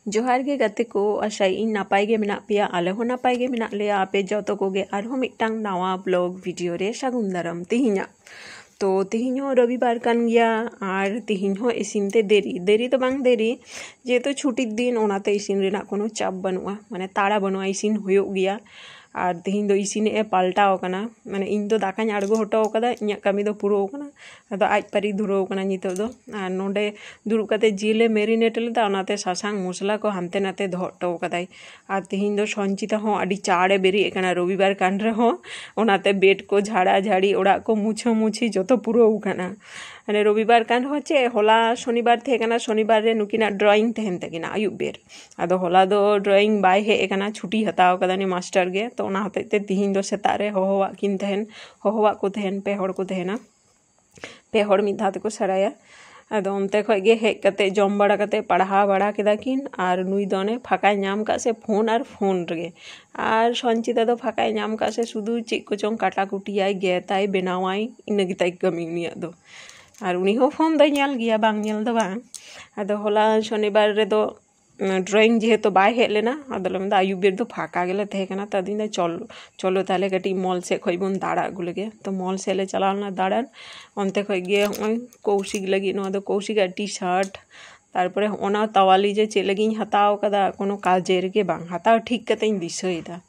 जोहार गे गाते को आशाई इन नापाय गे मेना पेया आले हो नापाय गे मेना लेया आपे जतो कोगे आरहो मिटटांग नावा ब्लॉग वीडियो रे सागुन दाराम तिहिना तो तिहिन हो रविवार कान गया और तिहिन हो इसिनते देरी तो बांग देरी जेहेतु छुट्टी दिन ओनाते इसिन रेना कोनो चाप बनुआ माने ताड़ा बनुआ इसिन हुयुग गया और तिहिन दो इसिने पाल्टाव कना माने इन दो दाकाኝ आड़गो हटाव कदा इᱧᱟ कमी दो पुरो कना अदो आज पारी धुरो कना नितो दो और नोडे दुरु कते जिले मेरिनेट लेदा ओनाते सासांग मसला को हानते नाते दो हटाव कदाय और तिहिन दो संचिता हो आडी चाड़े बेरी कना रविवार कान रे हो ओनाते बेड को झाड़ा झाड़ी ओड़ा को मुछो मुछी जतो पुरो कना माने रविवार कान हो चे होला शनिवार थे कना शनिवार रे नुकिना ड्रॉइंग तहन तकिना आयुब बेर अदो होला दो ड्रॉइंग बाय हे कना छुट्टी हताव कदानी मास्टर गे तो ओना हतेते तिहिन दो सेता रे होहोवा किन तहन होहोवा को तहन पे हड़ को तहना पे हड़ मिद धाते को सराया अदो उनते खय गे हेज कते जम बड़ा कते पढ़ा बड़ा केदा किन और नुई दोने फाका नाम का से फोन और फोन रे और संचिता दो फाका नाम का से शुधु चेक को चों काटा कुटियाय गेताय बेनावाय इना गिताय कमी उनिया दो और उनी हो फोन दो नेल गया बांग नेल दो बांग अदो होला शनिवार रे दो ड्रॉइंग जेहेतु बाय हेज लेना अदो आयुब बेर दो फाका गेले थे कना तदिन चलो ताले कटी मॉल से खय बन दाड़ा अगु लगे तो मॉल से ले चलावना दाड़ान ओनते खय गे कौशिक लगी नो दो कौशिक टी शर्ट तारपरे ओना तवाली जे चे लगी हताव कदा कोनो काजेर गे बांग हताव ठीक कते दिसइदा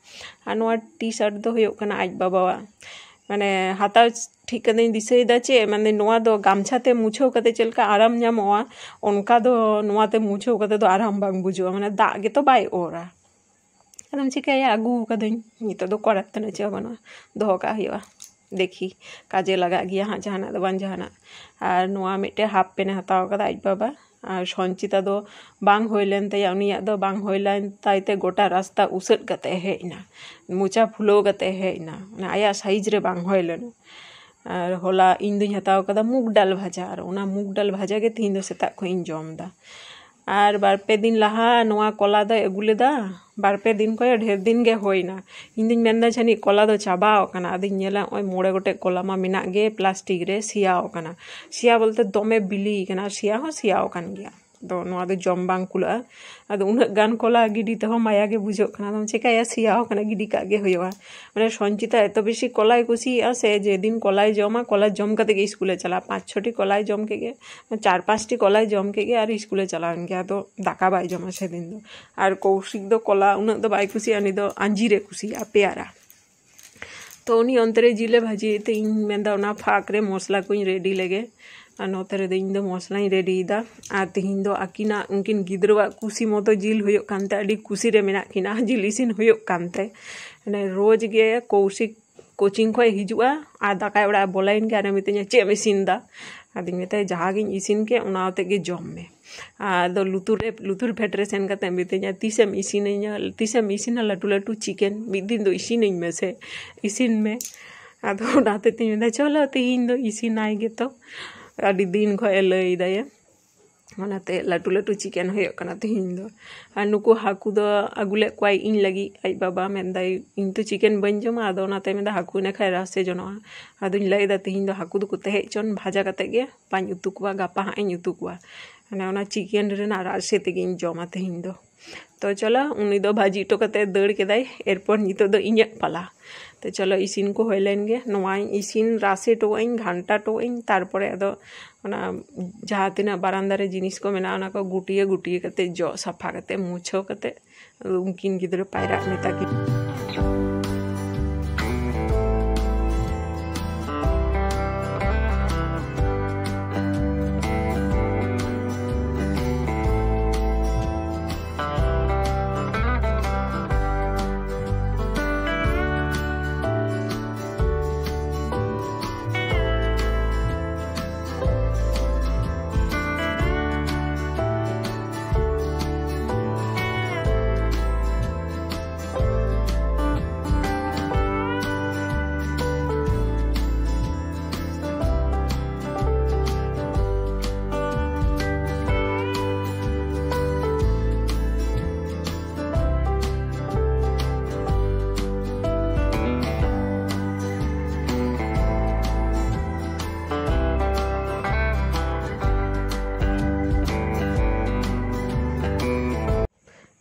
आ नोआ टी शर्ट दो होयो कना आज बाबा माने हताव ठीक कते दिसइदा चे माने नोआ दो गामछाते मुछो कते चलका आराम नामोआ ओनका दो नोआते मुछो कते दो आराम बांग बुझुआ माने दाग गे तो बाय ओरा अदम चिकाया अगु कदኝ नितो दो करतने चे बनो दोहो का हुआ देखी काजे लगा गया हाँ जहाना दो बांग जहाना और नोआ मिटे हाफ पेन हताव कदा आज बाबा और संचिता दो बांग होइलेन तया उनिया दो बांग होइलेन ताइते गोटा रास्ता उसट कते हेना मुचा फुलो कते हेना माने आया साइज रे बांग होइलेन और होला इन दुኝ हताव कदा मुग डाल भाजा और ओना मुग डाल भाजा गे तिहिन दो सेता खइñ जमदा और बार पे दिन लहा नोआ कोला दो अगु लेदा बार पे दिन को ढेर दिन गे होइना इन दुñ मेनदा जानी कोला दो चाबाव कना आदिñ नेला ओय मोड़े गोटे कोला मा मेना गे प्लास्टिक रे सियाव कना सिया बोलते दमे बिली कना सिया हो सियाव कान गया तो नोआ दो जम बांग कुला अदो उना गान कोला गिडी तो माया गे बुझो कना दम चिकाया सियाव कना गिडी का गे होयवा माने संचिता एतो बेशी कोलाय कुसी आसे जे दिन कोलाय जमा कोला जम कते गे स्कूले चला 5-6टी कोलाय जम के गे 4-5टी कोलाय जम के गे और स्कूले चलान गया तो दाका बाय जमा से दिन दो और कौशिक दो कोला उना दो बाय कुसी अनि दो अंजीरे कुसी आ पेयारा तो उनी अंतरे जिले भाजी ते इन मेंदा ओना फाक रे मसला कोई रेडी लेगे और नोतरे दो इन दो मसला रेडीदा और तिहिन दो आकिना उनकिन गिद्रवा कुसी मतो जिल हुयो कानते अडी कुसी रे मेना किना जिल इसिन हुयो कानते माने रोज गे कौशिक कोचिंग खय हिजुआ और दाका ओड़ा बोलाइन के आरे मितेኛ चे इसिन दा आदिñ मेताय जहा गिñ इसिन के ओनाते गे जम में आदो लुतुर फेटरे सेन कते मितेኛ तीसेम इसिना लटू लटू चिकेन मिद दिन दो इसिनኝ मेसे इसिन में आदो ओनाते तिñ मेदा चलो तिहिन दो इसिनाय गे तो अड़ी दिन खय लय दाये ओनाते लटू लटू चिकेन होयो कना तिहिन दो और नुकु हाकू दो अगुले क्वाई इन लगी आज बाबा मेंदाय इन तो चिकेन बन जमा आदो ओनाते मेंदा हाकू ने खाय रासे जनोआ आदोñ लय दा तिहिन दो हाकू दो को तेहे चन भाजा कते गे पाñ उतु कुआ गापा हाñ उतु कुआ माने ओना चिकेन रेना रासे तेगे इन जमा तिहिन दो तो चलो उनी दो भाजी तो कते दड़ केदाय एरपर नितो दो इña पाला तो चलो इसिन को होइलेन गे नोआ इसिन रासे टोआñ घंटा टोआñ तारपरे अदो ओना जहाँ तिना बारांदा रे जिनिस को मेना ओना को गुटिये कते जो सफा कते मुछो कते उनकिन गिद्र पायरा मेता की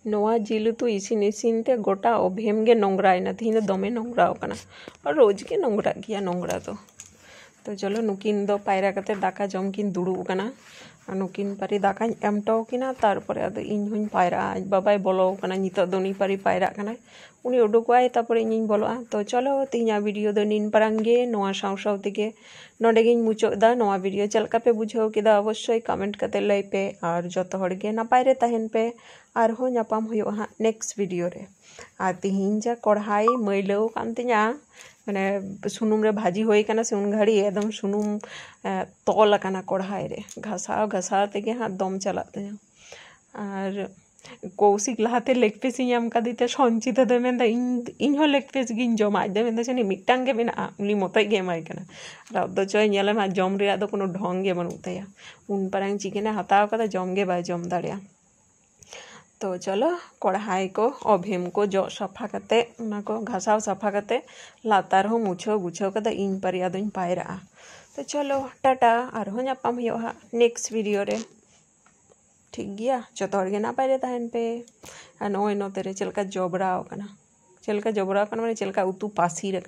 नोआ जिल उतु इसिन इसिन ते गोटा ओभेम गे नोंगरायना तीन दमे नोंगराव कना और रोज के नोंगरा गया नोंगरा तो चलो नुकिन दो पायरा कते दाका जम किन दुड़ुब कना नुकिन पारी दाकाኝ एमटो किना तारपरे आदो इन हुñ पायरा आज बाबाय बोलो कना नितो दो उनी पारी पायरा कना उनी उडुकवाय तारपरे इᱧ बोलोआ तो चलो तीना वीडियो दो निन पारांगे नोआ साव साव तेगे नोडेगिñ मुचादा नोआ वीडियो चलका पे बुझाव केदा अवश्य कमेंट कते लय पे और जतो हड़गे नापाय रे तहन पे और हो नापाम हुयो हा नेक्स्ट वीडियो रे आ तिहिñ जा कढ़ाई मैलव कान तिñा माने सुनुम रे भाजी होई कना से उन घड़ी एकदम सुनुम तोल कना कढ़ाई रे घासाव घासाव तेगे हाँ दम चलाते और कौशिक लहाते लेग पीस इᱧ कदीते संचिता दे मेंदा इन हो लेग पीस गिñ जमा दे मेंदा छनी मिटांग गे मेना उनी मतय गे एमाय कना और अब दो चोय नेले मा जम रे दो कोनो ढंग गे बानु तया उन पारांग चिकेने हताव कदा जम गे बाय जम दाड़िया तो चलो कढ़ाई को ओभेम को जो सफा कते उना को घासाव सफा कते लातार हो मुछो गुछो कदा इन पारिया दोñ पायरा तो चलो टाटा और हो नापाम हुयो हा नेक्स्ट वीडियो रे ठीक गया जतो हड़गे नापाय रे तहन पे आ नोय नोते रे चलका जबराव कना माने चलका उतु पासी रे कना।